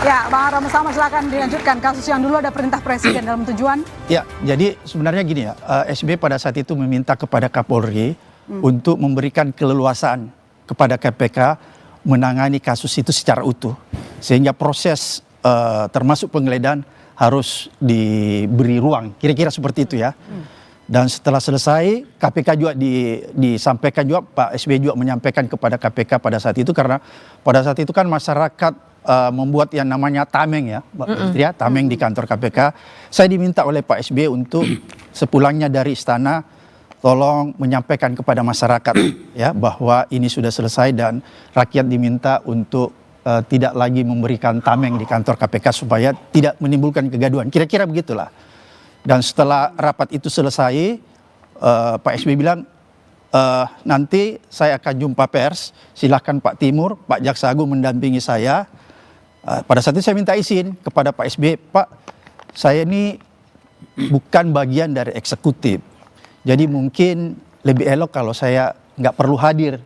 Ya, Bang Aram sama silakan dilanjutkan kasus yang dulu ada perintah presiden dalam tujuan. Ya, jadi sebenarnya gini ya, SBY pada saat itu meminta kepada Kapolri untuk memberikan keleluasaan kepada KPK menangani kasus itu secara utuh. Sehingga proses termasuk penggeledahan harus diberi ruang, kira-kira seperti itu ya. Dan setelah selesai, KPK juga disampaikan juga, Pak SBY juga menyampaikan kepada KPK pada saat itu, karena pada saat itu kan masyarakat membuat yang namanya tameng ya, Mbak Putri ya, tameng di kantor KPK. Saya diminta oleh Pak SBY untuk sepulangnya dari istana, tolong menyampaikan kepada masyarakat ya bahwa ini sudah selesai dan rakyat diminta untuk tidak lagi memberikan tameng di kantor KPK supaya tidak menimbulkan kegaduhan. Kira-kira begitulah. Dan setelah rapat itu selesai, Pak SBY bilang, nanti saya akan jumpa pers, silahkan Pak Timur, Pak Jaksa Agung mendampingi saya. Pada saat itu saya minta izin kepada Pak SBY, Pak, saya ini bukan bagian dari eksekutif. Jadi mungkin lebih elok kalau saya nggak perlu hadir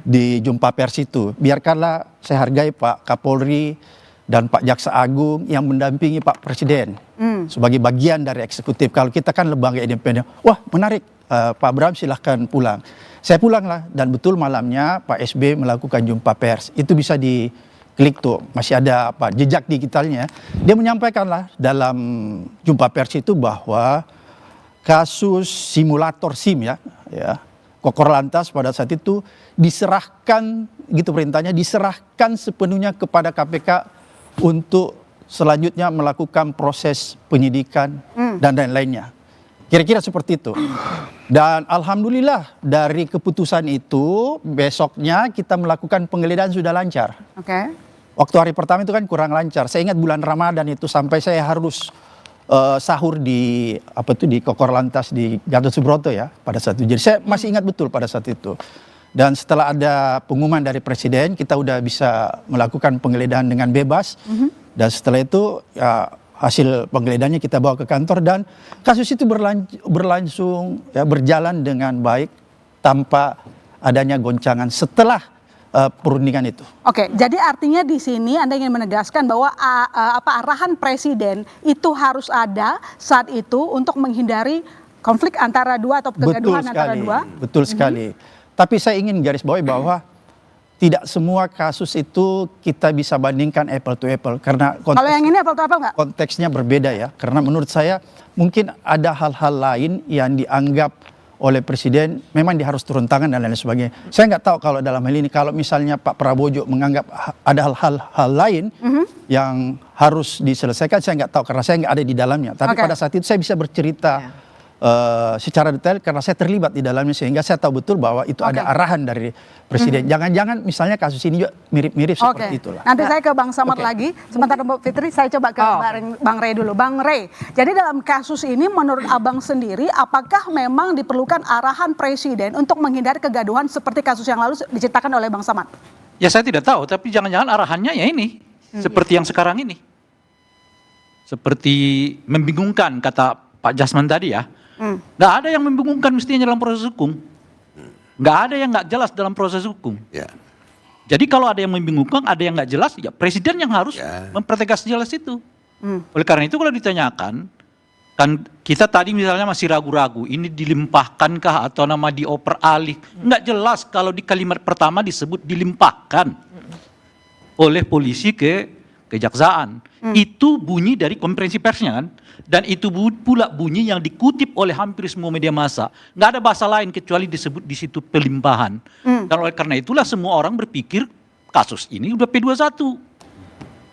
di jumpa pers itu. Biarkanlah saya hargai Pak Kapolri dan Pak Jaksa Agung yang mendampingi Pak Presiden sebagai bagian dari eksekutif. Kalau kita kan lembaga independen, wah menarik, Pak Abraham silahkan pulang. Saya pulanglah dan betul malamnya Pak SBY melakukan jumpa pers. Itu bisa diklik tuh, masih ada jejak digitalnya. Dia menyampaikanlah dalam jumpa pers itu bahwa kasus simulator SIM ya Kokor Lantas pada saat itu diserahkan, gitu perintahnya, diserahkan sepenuhnya kepada KPK untuk selanjutnya melakukan proses penyidikan dan lain-lainnya. Kira-kira seperti itu. Dan alhamdulillah dari keputusan itu besoknya kita melakukan penggeledahan sudah lancar. Oke. Waktu hari pertama itu kan kurang lancar. Saya ingat bulan Ramadan itu sampai saya harus sahur di Kokor Lantas di Gatot Subroto ya pada saat itu. Jadi saya masih ingat betul pada saat itu. Dan setelah ada pengumuman dari Presiden, kita udah bisa melakukan penggeledahan dengan bebas. Dan setelah itu ya, hasil penggeledahannya kita bawa ke kantor dan kasus itu berlangsung ya, berjalan dengan baik tanpa adanya goncangan setelah perundingan itu. Oke, jadi artinya di sini Anda ingin menegaskan bahwa arahan Presiden itu harus ada saat itu untuk menghindari konflik antara dua atau kegaduhan antara dua. Betul sekali. Tapi saya ingin garis bawahi bahwa tidak semua kasus itu kita bisa bandingkan apple to apple karena kalau yang ini apple to apple nggak? Konteksnya berbeda ya. Karena menurut saya mungkin ada hal-hal lain yang dianggap oleh Presiden memang dia harus turun tangan dan lain sebagainya. Saya nggak tahu kalau dalam hal ini kalau misalnya Pak Prabowo juga menganggap ada hal-hal lain yang harus diselesaikan, saya nggak tahu karena saya nggak ada di dalamnya. Tapi pada saat itu saya bisa bercerita secara detail karena saya terlibat di dalamnya sehingga saya tahu betul bahwa itu ada arahan dari Presiden. Jangan-jangan misalnya kasus ini juga mirip-mirip seperti itulah. Nanti saya ke Bang Samad lagi. Sebentar Mbak Fitri, saya coba ke Bang Rey dulu. Bang Rey, jadi dalam kasus ini menurut Abang sendiri, apakah memang diperlukan arahan Presiden untuk menghindari kegaduhan seperti kasus yang lalu diceritakan oleh Bang Samad? Ya saya tidak tahu, tapi jangan-jangan arahannya ya ini, seperti yang sekarang ini. Seperti membingungkan kata Pak Jasman tadi ya. Nggak ada yang membingungkan mestinya dalam proses hukum. Nggak ada yang nggak jelas dalam proses hukum. Jadi kalau ada yang membingungkan, ada yang nggak jelas, ya Presiden yang harus mempertegas jelas itu. Oleh karena itu kalau ditanyakan, kan kita tadi misalnya masih ragu-ragu, ini dilimpahkankah atau nama dioper alih. Nggak jelas kalau di kalimat pertama disebut dilimpahkan oleh polisi ke kejaksaan. Itu bunyi dari konferensi persnya kan. Dan itu pula bunyi yang dikutip oleh hampir semua media massa. Nggak ada bahasa lain kecuali disebut di situ pelimpahan. Dan oleh karena itulah semua orang berpikir kasus ini udah P21.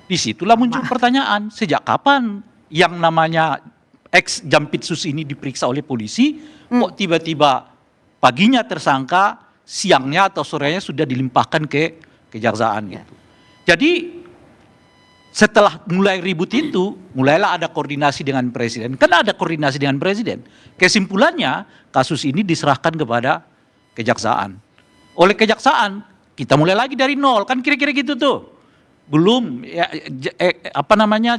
Disitulah muncul pertanyaan, sejak kapan yang namanya ex Jampitsus ini diperiksa oleh polisi, kok tiba-tiba paginya tersangka, siangnya atau sorenya sudah dilimpahkan ke kejaksaan gitu. Jadi setelah mulai ribut itu, mulailah ada koordinasi dengan Presiden. Kan ada koordinasi dengan Presiden. Kesimpulannya, kasus ini diserahkan kepada kejaksaan. Oleh kejaksaan, kita mulai lagi dari nol. Kan kira-kira gitu tuh. Belum,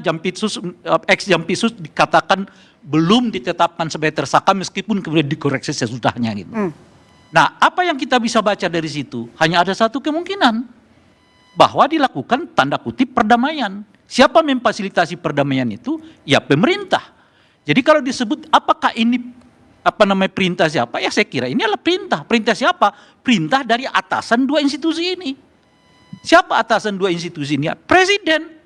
Jampitsus, ex-Jampitsus dikatakan belum ditetapkan sebagai tersangka meskipun kemudian dikoreksi sesudahnya gitu. Nah, apa yang kita bisa baca dari situ? Hanya ada satu kemungkinan. Bahwa dilakukan tanda kutip perdamaian. Siapa memfasilitasi perdamaian itu? Ya pemerintah. Jadi kalau disebut apakah ini perintah siapa? Ya saya kira ini adalah perintah. Perintah siapa? Perintah dari atasan dua institusi ini. Siapa atasan dua institusi ini? Presiden.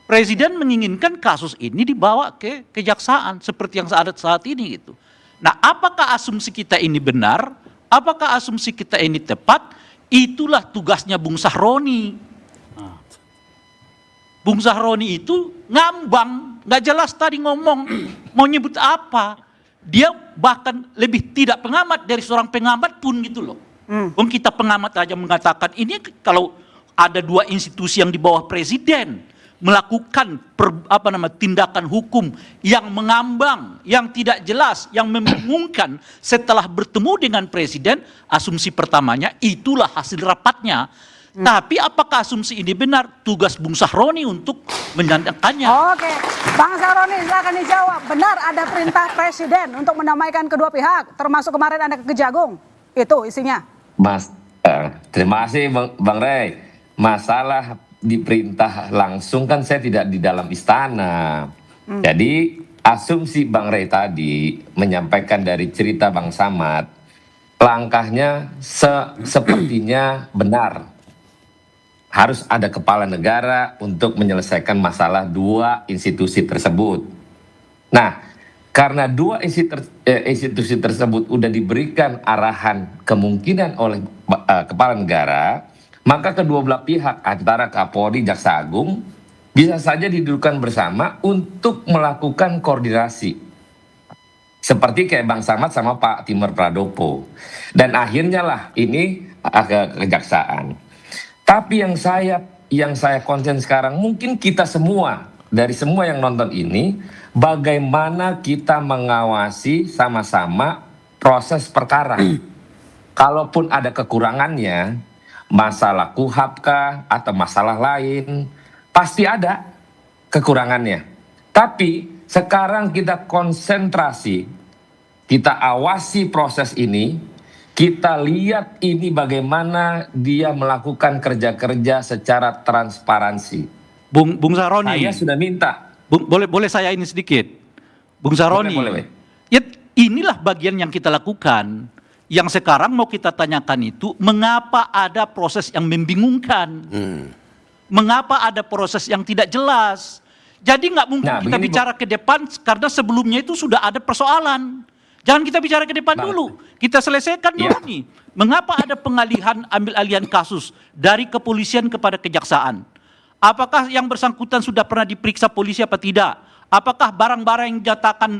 Presiden menginginkan kasus ini dibawa ke kejaksaan seperti yang ada saat ini gitu. Nah, apakah asumsi kita ini benar? Apakah asumsi kita ini tepat? Itulah tugasnya Bung Sahroni. Bung Sahroni itu ngambang, nggak jelas tadi ngomong mau nyebut apa. Dia bahkan lebih tidak pengamat dari seorang pengamat pun gitu loh. Wong kita pengamat aja mengatakan ini kalau ada dua institusi yang di bawah presiden melakukan tindakan hukum yang mengambang, yang tidak jelas, yang membingungkan setelah bertemu dengan presiden, asumsi pertamanya itulah hasil rapatnya. Tapi apakah asumsi ini benar? Tugas Bung Sahroni untuk menyatakannya. Oke, Bang Sahroni silakan dijawab. Benar ada perintah presiden untuk mendamaikan kedua pihak, termasuk kemarin ada ke Kejagung. Itu isinya. Terima kasih Bang Rey. Masalah diperintah langsung kan saya tidak di dalam istana. Jadi asumsi Bang Rey tadi menyampaikan dari cerita Bang Samad, langkahnya sepertinya benar. Harus ada kepala negara untuk menyelesaikan masalah dua institusi tersebut. Nah, karena dua institusi tersebut sudah diberikan arahan kemungkinan oleh kepala negara, maka kedua belah pihak antara Kapolri, Jaksa Agung bisa saja didudukkan bersama untuk melakukan koordinasi. Seperti kayak Bang Samad sama Pak Timur Pradopo. Dan akhirnya lah ini ke kejaksaan. Tapi yang saya konsen sekarang, mungkin kita semua, dari semua yang nonton ini, bagaimana kita mengawasi sama-sama proses perkara. Kalaupun ada kekurangannya, masalah KUHAP kah atau masalah lain, pasti ada kekurangannya. Tapi sekarang kita konsentrasi, kita awasi proses ini, kita lihat ini bagaimana dia melakukan kerja-kerja secara transparansi. Bung Sahroni. Saya sudah minta. Boleh saya ini sedikit. Bung Sahroni. Boleh. Ya, inilah bagian yang kita lakukan. Yang sekarang mau kita tanyakan itu, mengapa ada proses yang membingungkan? Mengapa ada proses yang tidak jelas? Jadi nggak mungkin kita bicara ke depan karena sebelumnya itu sudah ada persoalan. Jangan kita bicara ke depan dulu. Kita selesaikan dulu nih. Mengapa ada pengalihan, ambil alihan kasus dari kepolisian kepada kejaksaan? Apakah yang bersangkutan sudah pernah diperiksa polisi apa tidak? Apakah barang-barang yang dinyatakan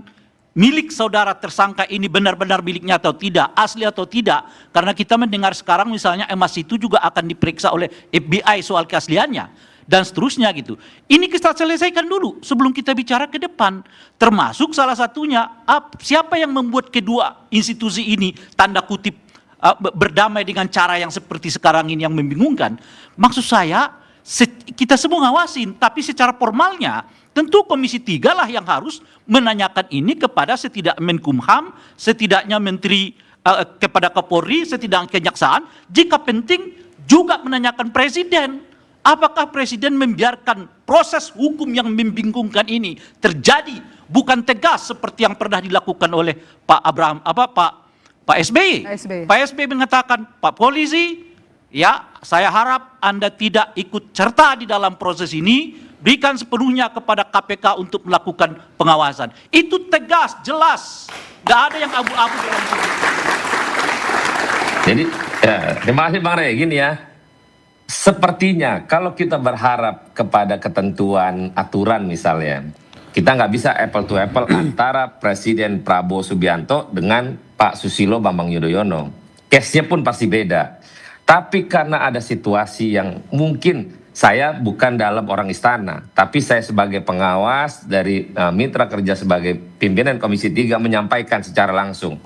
milik saudara tersangka ini benar-benar miliknya atau tidak, asli atau tidak? Karena kita mendengar sekarang misalnya emas itu juga akan diperiksa oleh FBI soal keasliannya. Dan seterusnya gitu. Ini kita selesaikan dulu sebelum kita bicara ke depan. Termasuk salah satunya siapa yang membuat kedua institusi ini tanda kutip berdamai dengan cara yang seperti sekarang ini yang membingungkan. Maksud saya kita semua ngawasin, tapi secara formalnya tentu Komisi 3 lah yang harus menanyakan ini kepada setidak Menkumham, setidaknya Menteri kepada Kapolri, setidaknya Kejaksaan, jika penting juga menanyakan Presiden. Apakah Presiden membiarkan proses hukum yang membingungkan ini terjadi, bukan tegas seperti yang pernah dilakukan oleh Pak SBY. Pak SBY mengatakan, Pak Polisi, ya saya harap Anda tidak ikut serta di dalam proses ini, berikan sepenuhnya kepada KPK untuk melakukan pengawasan. Itu tegas, jelas, nggak ada yang abu-abu dalam situ. Jadi, terima kasih Bang Rey, gini ya. Sepertinya kalau kita berharap kepada ketentuan aturan misalnya, kita nggak bisa apple to apple antara Presiden Prabowo Subianto dengan Pak Susilo Bambang Yudhoyono. Case-nya pun pasti beda. Tapi karena ada situasi yang mungkin saya bukan dalam orang istana, tapi saya sebagai pengawas dari mitra kerja sebagai pimpinan Komisi 3 menyampaikan secara langsung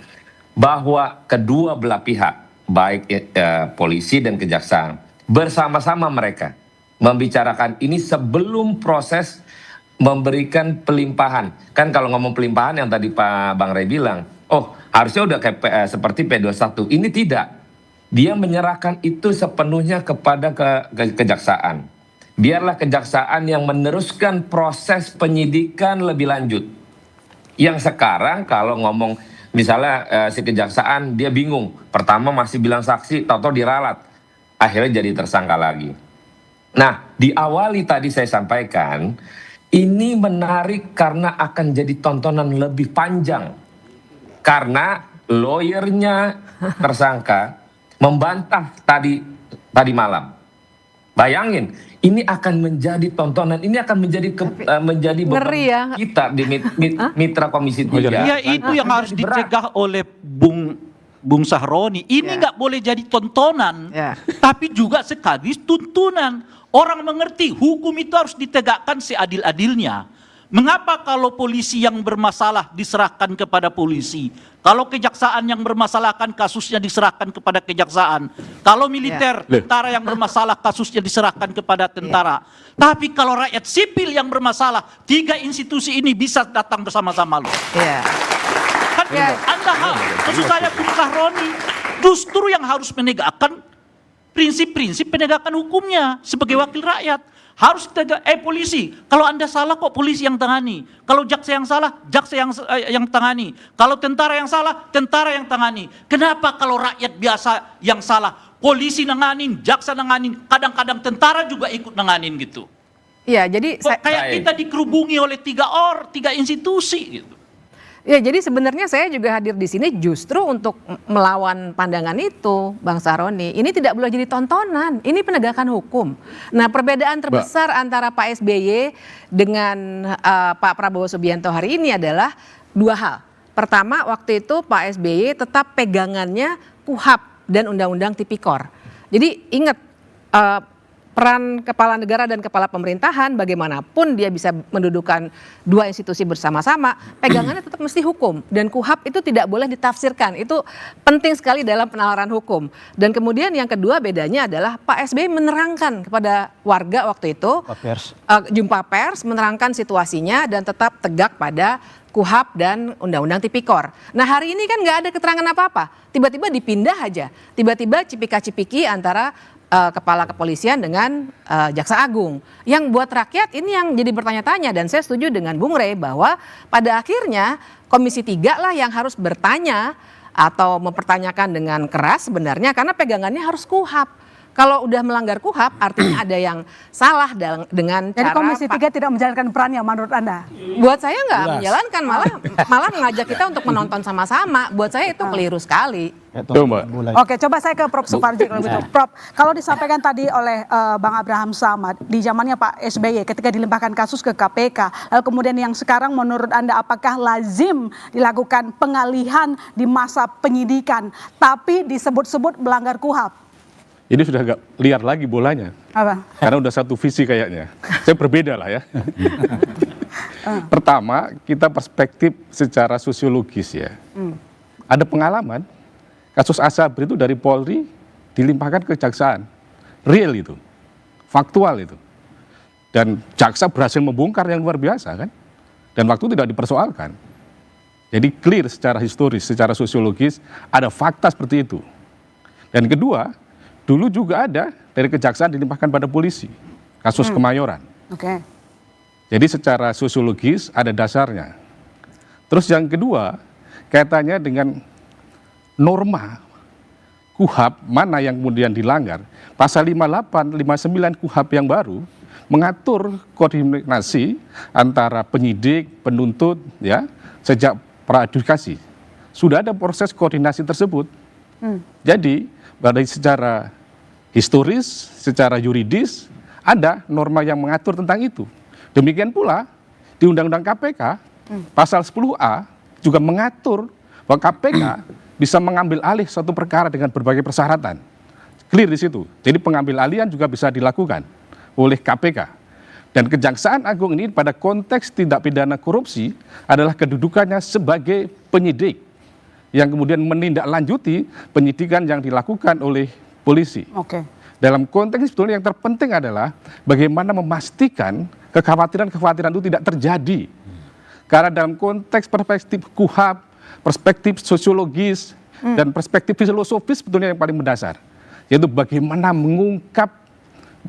bahwa kedua belah pihak, baik polisi dan kejaksaan, bersama-sama mereka membicarakan ini sebelum proses memberikan pelimpahan. Kan kalau ngomong pelimpahan yang tadi Pak Bang Rey bilang, oh harusnya udah kayak seperti P21. Ini tidak. Dia menyerahkan itu sepenuhnya kepada kejaksaan. biarlah kejaksaan yang meneruskan proses penyidikan lebih lanjut. Yang sekarang kalau ngomong misalnya si kejaksaan dia bingung, pertama masih bilang saksi, tahu-tahu diralat, akhirnya jadi tersangka lagi. Nah, diawali tadi saya sampaikan, ini menarik karena akan jadi tontonan lebih panjang. Karena lawyernya tersangka membantah tadi malam. Bayangin, ini akan menjadi tontonan, ini akan menjadi beban ngeri ya. kita di mitra Komisi 3. Ya itu yang harus dicegah oleh Bung Sahroni. Ini nggak boleh jadi tontonan, tapi juga sekaligus tuntunan. Orang mengerti hukum itu harus ditegakkan seadil-adilnya. Mengapa kalau polisi yang bermasalah diserahkan kepada polisi? Kalau kejaksaan yang bermasalahkan kasusnya diserahkan kepada kejaksaan. Kalau militer, tentara yang bermasalah kasusnya diserahkan kepada tentara. Tapi kalau rakyat sipil yang bermasalah, 3 institusi ini bisa datang bersama-sama loh. Kan Anda maksud saya Bung Sahroni justru yang harus menegakkan prinsip-prinsip penegakan hukumnya sebagai wakil rakyat. Harus tegak, polisi, kalau Anda salah kok polisi yang tangani. Kalau jaksa yang salah, jaksa yang tangani. Kalau tentara yang salah, tentara yang tangani. Kenapa kalau rakyat biasa yang salah, polisi nanganin, jaksa nanganin, kadang-kadang tentara juga ikut nanganin gitu. Iya, jadi kayak kita dikerubungi oleh 3 institusi gitu. Ya, jadi sebenarnya saya juga hadir di sini justru untuk melawan pandangan itu, Bang Sahroni. Ini tidak boleh jadi tontonan, ini penegakan hukum. Nah, perbedaan terbesar antara Pak SBY dengan Pak Prabowo Subianto hari ini adalah 2 hal. Pertama, waktu itu Pak SBY tetap pegangannya KUHAP dan Undang-Undang Tipikor. Jadi ingat, peran kepala negara dan kepala pemerintahan bagaimanapun dia bisa mendudukan 2 institusi bersama-sama, pegangannya tetap mesti hukum, dan KUHAP itu tidak boleh ditafsirkan. Itu penting sekali dalam penalaran hukum. Dan kemudian yang kedua bedanya adalah Pak SBY menerangkan kepada warga waktu itu, jumpa pers, menerangkan situasinya dan tetap tegak pada KUHAP dan Undang-Undang Tipikor. Nah, hari ini kan nggak ada keterangan apa-apa, tiba-tiba dipindah aja, tiba-tiba cipika-cipiki antara kepala kepolisian dengan jaksa agung. Yang buat rakyat ini yang jadi bertanya-tanya, dan saya setuju dengan Bung Rey bahwa pada akhirnya Komisi 3 lah yang harus bertanya atau mempertanyakan dengan keras sebenarnya, karena pegangannya harus KUHAP. Kalau udah melanggar KUHAP artinya ada yang salah dengan Jadi cara Komisi 3 tidak menjalankan perannya menurut Anda? Buat saya nggak menjalankan, malah mengajak kita untuk menonton sama-sama. Buat saya itu keliru sekali. Oke, coba saya ke Prof. Suparji kalau begitu. Prof, kalau disampaikan tadi oleh Bang Abraham Samad di zamannya Pak SBY ketika dilimpahkan kasus ke KPK, lalu kemudian yang sekarang menurut Anda apakah lazim dilakukan pengalihan di masa penyidikan tapi disebut-sebut melanggar KUHAP? Ini sudah agak liar lagi bolanya. Apa? Karena udah satu visi kayaknya. Saya berbeda lah ya. Pertama, kita perspektif secara sosiologis ya. Ada pengalaman, kasus Asabri itu dari Polri dilimpahkan ke kejaksaan. Real itu, faktual itu. Dan jaksa berhasil membongkar yang luar biasa kan. Dan waktu tidak dipersoalkan. Jadi clear secara historis, secara sosiologis, ada fakta seperti itu. Dan kedua, dulu juga ada dari kejaksaan dilimpahkan pada polisi, kasus Kemayoran. Jadi secara sosiologis ada dasarnya. Terus yang kedua, kaitannya dengan norma KUHAP mana yang kemudian dilanggar. Pasal 58, 59 KUHAP yang baru mengatur koordinasi antara penyidik, penuntut, ya sejak praadjudikasi. Sudah ada proses koordinasi tersebut. Jadi dari secara historis, secara yuridis, ada norma yang mengatur tentang itu. Demikian pula di Undang-Undang KPK, pasal 10A juga mengatur bahwa KPK bisa mengambil alih suatu perkara dengan berbagai persyaratan. Clear di situ. Jadi pengambil alihan juga bisa dilakukan oleh KPK. Dan Kejaksaan Agung ini pada konteks tindak pidana korupsi adalah kedudukannya sebagai penyidik yang kemudian menindaklanjuti penyidikan yang dilakukan oleh polisi. Dalam konteks ini sebetulnya yang terpenting adalah bagaimana memastikan kekhawatiran-kekhawatiran itu tidak terjadi. Karena dalam konteks perspektif KUHAP, perspektif sosiologis, dan perspektif filosofis sebetulnya yang paling mendasar. Yaitu bagaimana mengungkap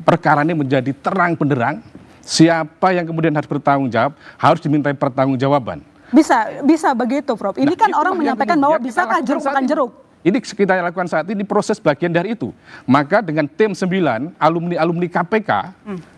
perkara ini menjadi terang benderang, siapa yang kemudian harus bertanggung jawab, harus dimintai pertanggungjawaban. Bisa begitu, Prof. Ini kan itulah orang yang menyampaikan kemudian bahwa kita bisakah lakukan jeruk saat makan ini. jeruk? Ini kita lakukan saat ini proses bagian dari itu. Maka dengan tim 9 alumni KPK,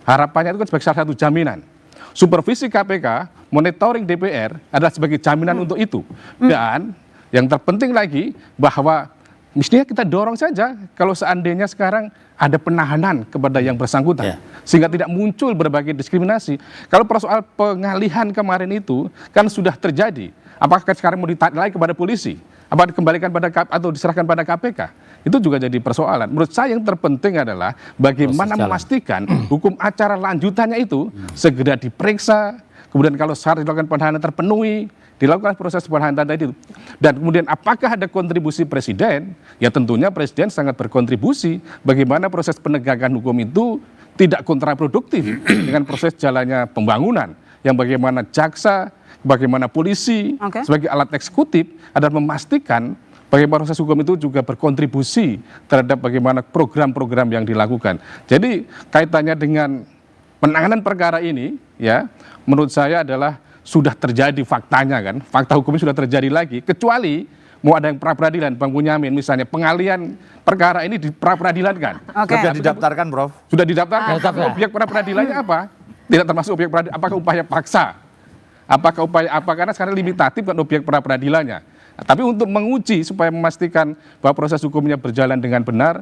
harapannya itu kan sebagai salah satu jaminan. Supervisi KPK, monitoring DPR adalah sebagai jaminan untuk itu. Dan yang terpenting lagi bahwa mestinya kita dorong saja kalau seandainya sekarang ada penahanan kepada yang bersangkutan. Sehingga tidak muncul berbagai diskriminasi. Kalau persoal pengalihan kemarin itu kan sudah terjadi. Apakah sekarang mau ditarik lagi kepada polisi? Apa dikembalikan atau diserahkan pada KPK? Itu juga jadi persoalan. Menurut saya yang terpenting adalah bagaimana memastikan hukum acara lanjutannya itu segera diperiksa, kemudian kalau syarat dilakukan penahanan terpenuhi, dilakukan proses penahanan tadi itu. Dan kemudian apakah ada kontribusi presiden? Ya tentunya presiden sangat berkontribusi bagaimana proses penegakan hukum itu tidak kontraproduktif dengan proses jalannya pembangunan, yang bagaimana jaksa, bagaimana polisi sebagai alat eksekutif adalah memastikan bagaimana proses hukum itu juga berkontribusi terhadap bagaimana program-program yang dilakukan. Jadi kaitannya dengan penanganan perkara ini, ya menurut saya adalah sudah terjadi faktanya kan, fakta hukumnya sudah terjadi lagi, kecuali mau ada yang pra-peradilan, Bang Bunyamin misalnya, pengalian perkara ini di pra-peradilan kan. Sudah didaftarkan, Prof. Sudah didaftarkan, objek pra-peradilannya apa? Tidak termasuk objek peradilan, apakah upaya paksa? Apakah upaya apa? Karena sekarang limitatif kan objek pra-peradilannya. Tapi untuk menguji supaya memastikan bahwa proses hukumnya berjalan dengan benar,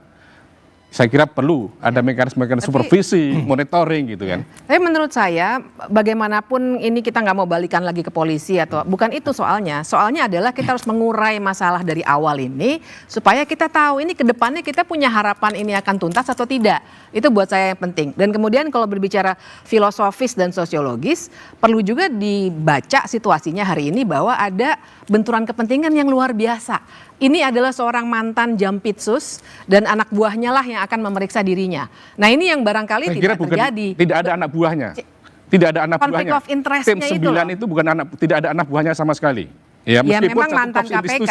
saya kira perlu ada mekanisme supervisi, monitoring gitu kan. Tapi menurut saya bagaimanapun ini kita nggak mau balikan lagi ke polisi atau bukan itu soalnya. Soalnya adalah kita harus mengurai masalah dari awal ini supaya kita tahu ini ke depannya kita punya harapan ini akan tuntas atau tidak. Itu buat saya yang penting. Dan kemudian kalau berbicara filosofis dan sosiologis, perlu juga dibaca situasinya hari ini bahwa ada benturan kepentingan yang luar biasa. Ini adalah seorang mantan Jampitsus dan anak buahnya lah yang akan memeriksa dirinya. Nah ini yang barangkali tidak terjadi. Tidak ada anak buahnya. Tidak ada anak Conflict buahnya. of interest-nya Tim 9 itu bukan tidak ada anak buahnya sama sekali. Ya, meskipun memang mantan KPK.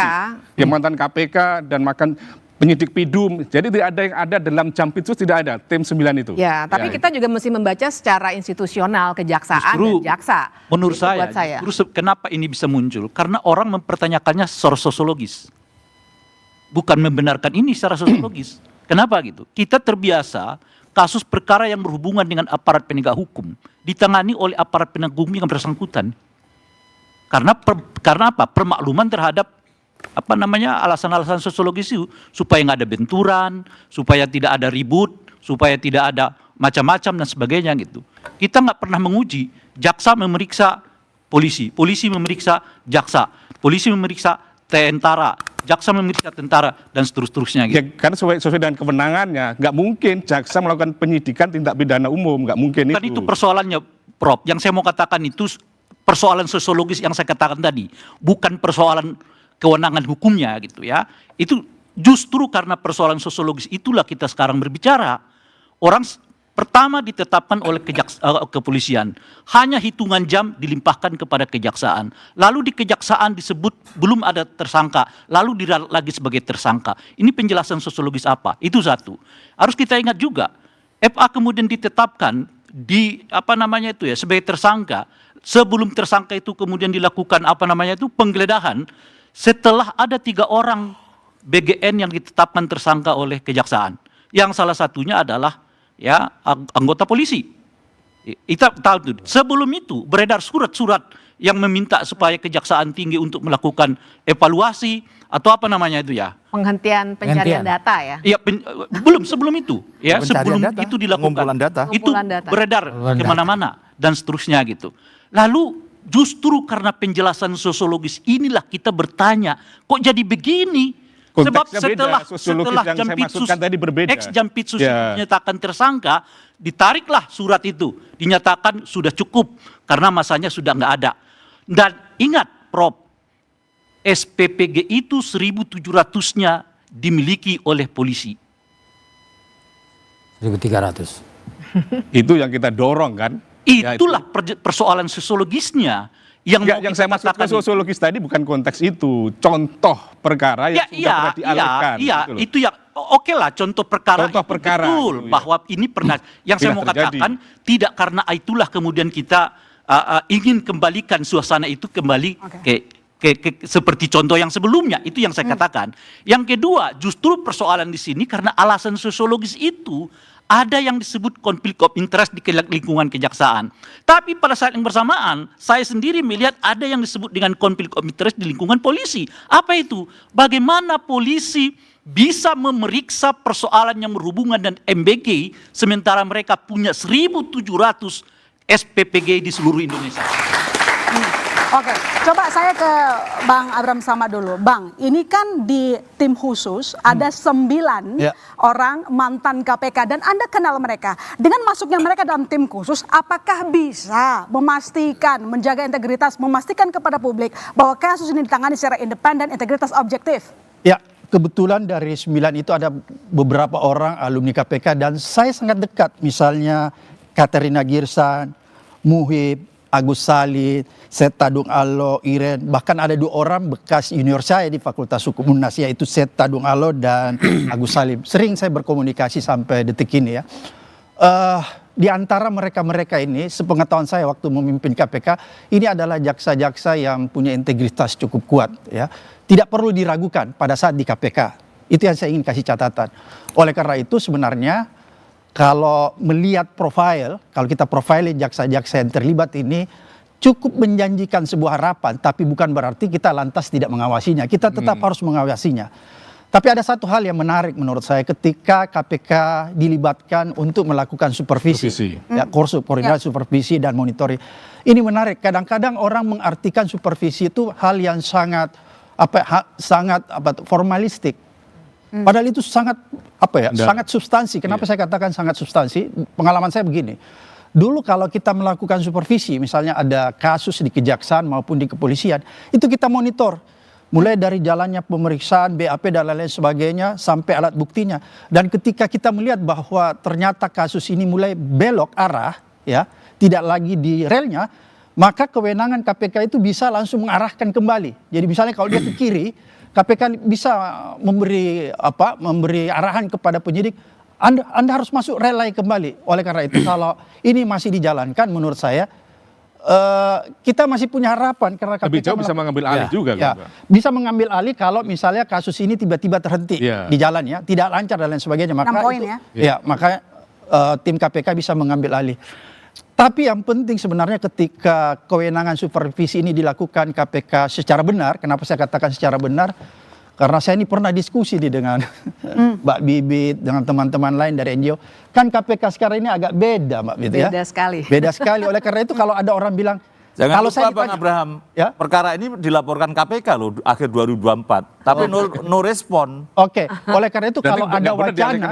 Ya mantan KPK dan makan penyidik PIDUM. Jadi tidak ada yang ada dalam Jampitsus, tidak ada tim 9 itu. Ya, tapi kita juga mesti membaca secara institusional kejaksaan Justru, dan jaksa. Menurut Itu saya, buat saya. justru kenapa ini bisa muncul? Karena orang mempertanyakannya secara sosiologis. Bukan membenarkan ini secara sosiologis. Kenapa gitu? Kita terbiasa kasus perkara yang berhubungan dengan aparat penegak hukum ditangani oleh aparat penegak hukum yang bersangkutan. Karena apa? Permakluman terhadap alasan-alasan sosiologis itu supaya nggak ada benturan, supaya tidak ada ribut, supaya tidak ada macam-macam dan sebagainya gitu. Kita nggak pernah menguji jaksa memeriksa polisi, polisi memeriksa jaksa, polisi memeriksa tentara, jaksa memeriksa tentara dan seterusnya gitu. Ya kan sesuai dengan kewenangannya, nggak mungkin jaksa melakukan penyidikan tindak pidana umum, nggak mungkin Kan itu persoalannya, Prof. Yang saya mau katakan itu persoalan sosiologis yang saya katakan tadi, bukan persoalan kewenangan hukumnya gitu ya. Itu justru karena persoalan sosiologis itulah kita sekarang berbicara. Orang pertama ditetapkan oleh kepolisian, hanya hitungan jam dilimpahkan kepada kejaksaan. Lalu di kejaksaan disebut belum ada tersangka, lalu diralat lagi sebagai tersangka. Ini penjelasan sosiologis apa? Itu satu. Harus kita ingat juga, FA kemudian ditetapkan sebagai tersangka. Sebelum tersangka itu kemudian dilakukan penggeledahan, setelah ada 3 orang BGN yang ditetapkan tersangka oleh kejaksaan. Yang salah satunya adalah anggota polisi. Kita tahu itu. Sebelum itu beredar surat-surat yang meminta supaya kejaksaan tinggi untuk melakukan evaluasi atau penghentian pencarian data ya. Iya, belum sebelum itu ya, sebelum data, itu dilakukan. pengumpulan data. Itu beredar kemana-mana dan seterusnya gitu. Lalu justru karena penjelasan sosiologis inilah kita bertanya, kok jadi begini? Sebab setelah Jampitsus, ex-Jampitsus dinyatakan tersangka, ditariklah surat itu, dinyatakan sudah cukup karena masanya sudah nggak ada. Dan ingat, Prof, SPPG itu 1.700-nya dimiliki oleh polisi. 1.300. Itu yang kita dorong kan. Itulah persoalan sosiologisnya Yang saya maksud ke sosiologis tadi bukan konteks itu, contoh perkara yang sudah pernah dialihkan. Iya, itu yang oke lah, contoh perkara. Contoh perkara Betul, itu, bahwa ini pernah. Yang saya mau katakan, tidak karena itulah kemudian kita ingin kembalikan suasana itu kembali seperti contoh yang sebelumnya. Itu yang saya katakan. Yang kedua, justru persoalan di sini karena alasan sosiologis itu ada yang disebut konflik of interest di lingkungan kejaksaan. Tapi pada saat yang bersamaan, saya sendiri melihat ada yang disebut dengan konflik of interest di lingkungan polisi. Apa itu? Bagaimana polisi bisa memeriksa persoalan yang berhubungan dengan MBG sementara mereka punya 1.700 SPPG di seluruh Indonesia. Oke, coba saya ke Bang Abraham Samad dulu. Bang, ini kan di tim khusus ada 9 orang mantan KPK dan Anda kenal mereka. Dengan masuknya mereka dalam tim khusus, apakah bisa memastikan, menjaga integritas, memastikan kepada publik bahwa kasus ini ditangani secara independen, integritas, objektif? Ya, kebetulan dari 9 itu ada beberapa orang alumni KPK dan saya sangat dekat. Misalnya Katerina Girsan, Muhib, Agus Salit, Seta Dung Alo, Iren, bahkan ada 2 orang bekas junior saya di Fakultas Hukum UNAS, yaitu Seta Dung Alo dan Agus Salit. Sering saya berkomunikasi sampai detik ini ya. Di antara mereka-mereka ini, sepengetahuan saya waktu memimpin KPK, ini adalah jaksa-jaksa yang punya integritas cukup kuat ya. Tidak perlu diragukan pada saat di KPK. Itu yang saya ingin kasih catatan. Oleh karena itu sebenarnya kalau melihat profil, kalau kita profiling jaksa-jaksa yang terlibat ini cukup menjanjikan sebuah harapan, tapi bukan berarti kita lantas tidak mengawasinya. Kita tetap harus mengawasinya. Tapi ada satu hal yang menarik menurut saya ketika KPK dilibatkan untuk melakukan supervisi. Ya, koordinasi supervisi dan monitoring. Ini menarik. Kadang-kadang orang mengartikan supervisi itu hal yang sangat formalistik. Padahal itu sangat sangat substansi. Kenapa saya katakan sangat substansi? Pengalaman saya begini. Dulu kalau kita melakukan supervisi, misalnya ada kasus di kejaksaan maupun di kepolisian, itu kita monitor. Mulai dari jalannya pemeriksaan, BAP dan lain-lain sebagainya, sampai alat buktinya. Dan ketika kita melihat bahwa ternyata kasus ini mulai belok arah, ya, tidak lagi di relnya, maka kewenangan KPK itu bisa langsung mengarahkan kembali. Jadi misalnya kalau dia ke kiri, KPK bisa memberi arahan kepada penyidik, Anda harus masuk relay kembali. Oleh karena itu kalau ini masih dijalankan menurut saya kita masih punya harapan karena KPK lebih jauh bisa mengambil alih juga. Bisa mengambil alih kalau misalnya kasus ini tiba-tiba terhenti di jalan ya, tidak lancar dan lain sebagainya. Maka 6 poin maka tim KPK bisa mengambil alih. Tapi yang penting sebenarnya ketika kewenangan supervisi ini dilakukan KPK secara benar, kenapa saya katakan secara benar? Karena saya ini pernah diskusi dengan Mbak Bibit, dengan teman-teman lain dari NGO. Kan KPK sekarang ini agak beda Mbak Bibit ya. Beda sekali. Beda sekali. Oleh karena itu kalau ada orang bilang, jangan kalau lupa saya Bang Abraham, ya? perkara ini dilaporkan KPK loh akhir 2024, tapi no respon. Oke, oleh karena itu kalau ada wacana,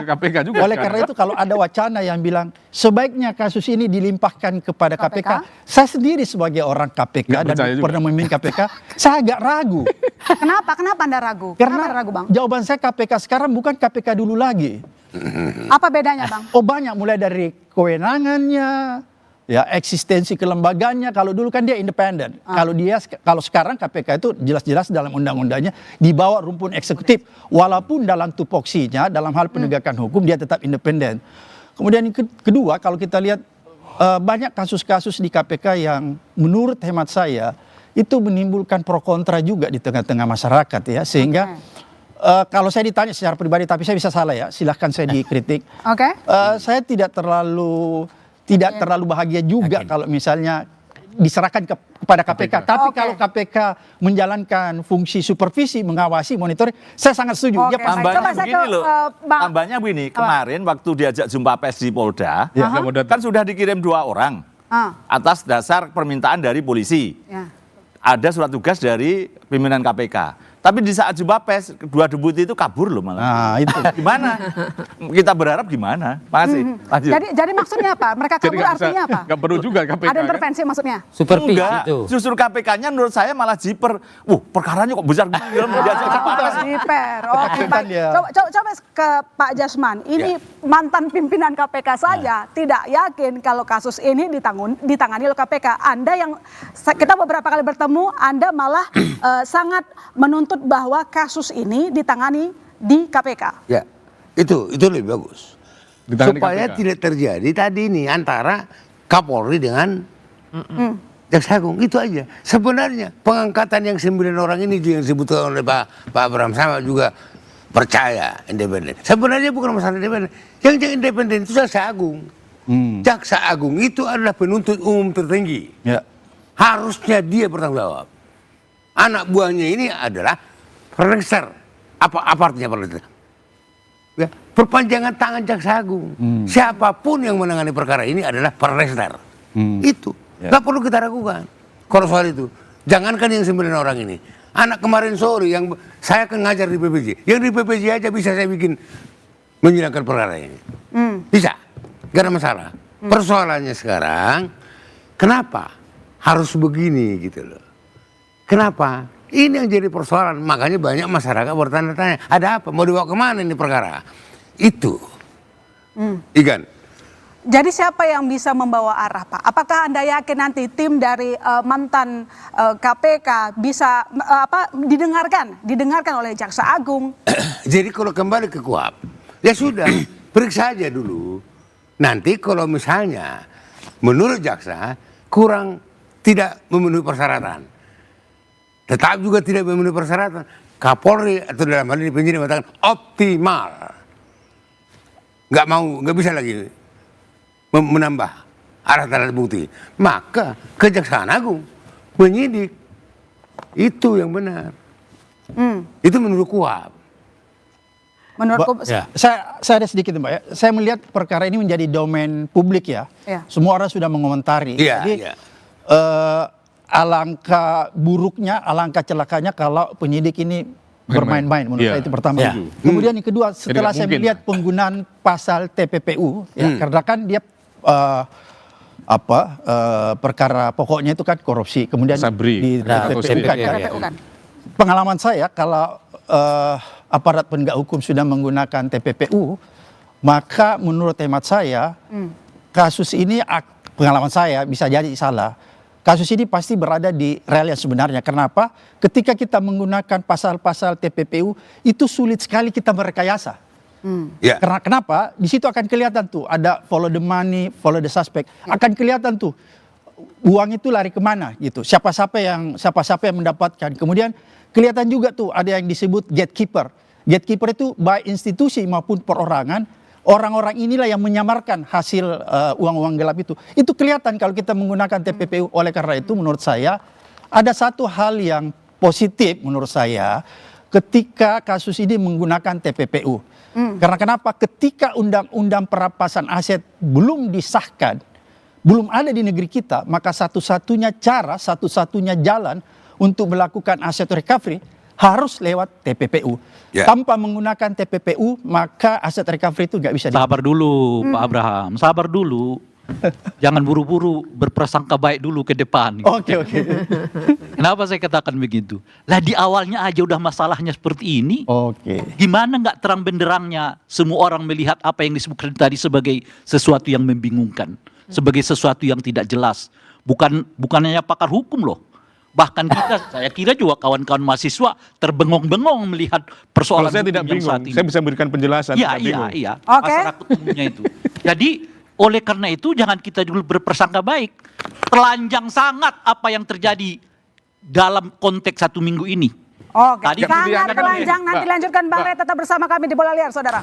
oleh karena itu kalau ada wacana yang bilang sebaiknya kasus ini dilimpahkan kepada KPK, saya sendiri sebagai orang KPK dan pernah memimpin KPK, saya agak ragu. Kenapa Anda ragu? Karena Kenapa ragu, Bang? jawaban saya KPK sekarang bukan KPK dulu lagi. Apa bedanya, Bang? Oh banyak, mulai dari kewenangannya, ya eksistensi kelembagaannya. Kalau dulu kan dia independen. Kalau sekarang KPK itu jelas-jelas dalam undang-undangnya di bawah rumpun eksekutif. Walaupun dalam tupoksinya, dalam hal penegakan hukum dia tetap independen. Kemudian yang kedua, kalau kita lihat banyak kasus-kasus di KPK yang menurut hemat saya itu menimbulkan pro kontra juga di tengah-tengah masyarakat ya. Sehingga kalau saya ditanya secara pribadi, tapi saya bisa salah ya, silahkan saya dikritik. Saya tidak terlalu bahagia juga kalau misalnya diserahkan kepada KPK. Tapi kalau KPK menjalankan fungsi supervisi, mengawasi, monitoring, saya sangat setuju. Tambahnya begini loh, tambahnya begini, kemarin waktu diajak jumpa pers di Polda, kan sudah dikirim 2 orang atas dasar permintaan dari polisi. Ada surat tugas dari pimpinan KPK. Tapi di saat jumpa pers, 2 deputi itu kabur loh malah. Nah, itu. Gimana? Kita berharap gimana? Makasih. Lanjut. Jadi maksudnya apa? Mereka Jadi kabur artinya apa? nggak perlu juga KPK. Ada intervensi maksudnya? Supervisi Enggak, itu. justru KPK-nya menurut saya malah jiper. Perkaranya kok besar gini. Jiper. Oke, Kan baik. dia. Coba ke Pak Jasman. Ini mantan pimpinan KPK saja tidak yakin kalau kasus ini ditangani oleh KPK. Anda yang kita beberapa kali bertemu, Anda malah sangat menuntut bahwa kasus ini ditangani di KPK. Ya, itu lebih bagus. Ditangani Supaya KPK. tidak terjadi tadi ini antara Kapolri dengan Jaksa Agung, itu aja. Sebenarnya pengangkatan yang 9 orang ini yang disebutkan oleh Pak Abraham sama juga percaya independen. Sebenarnya bukan masalah independen. Yang independen itu Jaksa Agung. Jaksa Agung itu adalah penuntut umum tertinggi. Ya. Harusnya dia bertanggung jawab. Anak buahnya ini adalah perlengser. Apa artinya perlengser? Ya, perpanjangan tangan Jaksa Agung. Siapapun yang menangani perkara ini adalah perlengser. Itu. Nggak perlu kita ragukan. Kalau soal itu. Jangankan yang 9 orang ini. Anak kemarin sore yang saya akan ngajar di PPJ. Yang di PPJ aja bisa saya bikin menyidangkan perkara ini. Bisa. Gak ada masalah. Persoalannya sekarang, kenapa harus begini gitu loh. Kenapa? Ini yang jadi persoalan. Makanya banyak masyarakat bertanya-tanya, ada apa? Mau dibawa kemana ini perkara? Itu. Igan. Jadi siapa yang bisa membawa arah, Pak? Apakah Anda yakin nanti tim dari mantan KPK bisa didengarkan oleh Jaksa Agung? Jadi kalau kembali ke KUHAP, ya sudah, periksa aja dulu. Nanti kalau misalnya menurut jaksa kurang tidak memenuhi persyaratan, tetap juga tidak memenuhi persyaratan, Kapolri atau dalam hal ini penyidik mengatakan optimal, nggak bisa lagi menambah alat-alat bukti, maka Kejaksaan Agung penyidik itu yang benar. Itu menurut KUHAP. Menurut Saya ada sedikit Mbak ya. Saya melihat perkara ini menjadi domain publik ya. Ya. Semua orang sudah mengomentari. Iya, Jadi iya. alangkah buruknya, alangkah celakanya kalau penyidik ini bermain-main. Menurut Iya. saya itu pertama. Ya. Kemudian yang kedua, setelah nggak saya mungkin. melihat penggunaan pasal TPPU, ya, karena kan dia perkara pokoknya itu kan korupsi. Kemudian Sabri. di TPPU kan. TPPU kan? Pengalaman saya kalau aparat penegak hukum sudah menggunakan TPPU, maka menurut hemat saya kasus ini, pengalaman saya bisa jadi salah, kasus ini pasti berada di rel yang sebenarnya. Kenapa? Ketika kita menggunakan pasal-pasal TPPU itu sulit sekali kita merekayasa. Ya. Karena kenapa? Di situ akan kelihatan tuh ada follow the money, follow the suspect. Akan kelihatan tuh uang itu lari kemana gitu. Siapa-siapa yang mendapatkan. Kemudian kelihatan juga tuh ada yang disebut gatekeeper. Gatekeeper itu baik institusi maupun perorangan. Orang-orang inilah yang menyamarkan hasil uang-uang gelap itu. Itu kelihatan kalau kita menggunakan TPPU. Oleh karena itu menurut saya ada satu hal yang positif menurut saya ketika kasus ini menggunakan TPPU. Karena kenapa? Ketika undang-undang perampasan aset belum disahkan, belum ada di negeri kita, maka satu-satunya cara, satu-satunya jalan untuk melakukan aset recovery harus lewat TPPU. Ya. Tanpa menggunakan TPPU, maka aset recovery itu nggak bisa. Sabar dulu Pak Abraham, sabar dulu. Jangan buru-buru berprasangka baik dulu ke depan. Oke. Kenapa saya katakan begitu? Lah di awalnya aja udah masalahnya seperti ini. Oke. Gimana nggak terang benderangnya semua orang melihat apa yang disebutkan tadi sebagai sesuatu yang membingungkan, sebagai sesuatu yang tidak jelas. Bukan hanya pakar hukum loh. Bahkan saya kira juga kawan-kawan mahasiswa terbengong-bengong melihat persoalan Kalau saya tidak hukum yang bingung, saat ini. saya bisa memberikan penjelasan. tidak bingung. Iya. Oke. Masyarakat umumnya itu. Jadi oleh karena itu jangan kita dulu berprasangka baik. Telanjang sangat apa yang terjadi dalam konteks 1 minggu ini. Oke, Tadi sangat diangkat oleh- telanjang. Nanti Mbak, lanjutkan Bang Mbak. Rey, tetap bersama kami di Bola Liar, saudara.